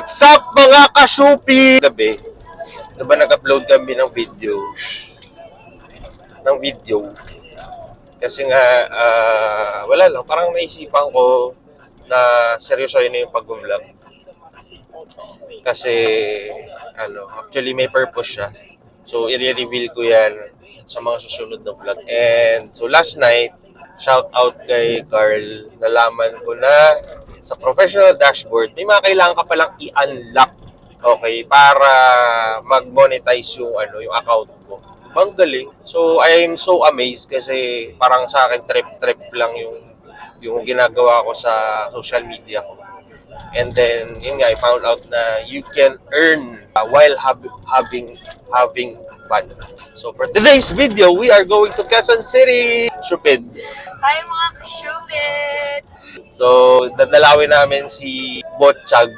What's up mga ka-Shopee? Gabi, diba nag-upload kami ng video. Kasi nga, wala lang. Parang naisipan ko na seryosohin na yung pag-vlog. Kasi, actually may purpose siya. So, i-reveal ko yan sa mga susunod na vlog. And so, last night, shout out kay Carl. Nalaman ko na sa professional dashboard, may mga kailangan ka palang i-unlock. Okay, para mag-monetize yung account mo. Ang galing. So I am so amazed kasi parang sa akin trip lang yung ginagawa ko sa social media ko. And then yun nga, I found out na you can earn while having fun. So for today's video, we are going to Quezon City. Shupid. Hi mga ka-Shupid! So dadalawin namin si Botchag.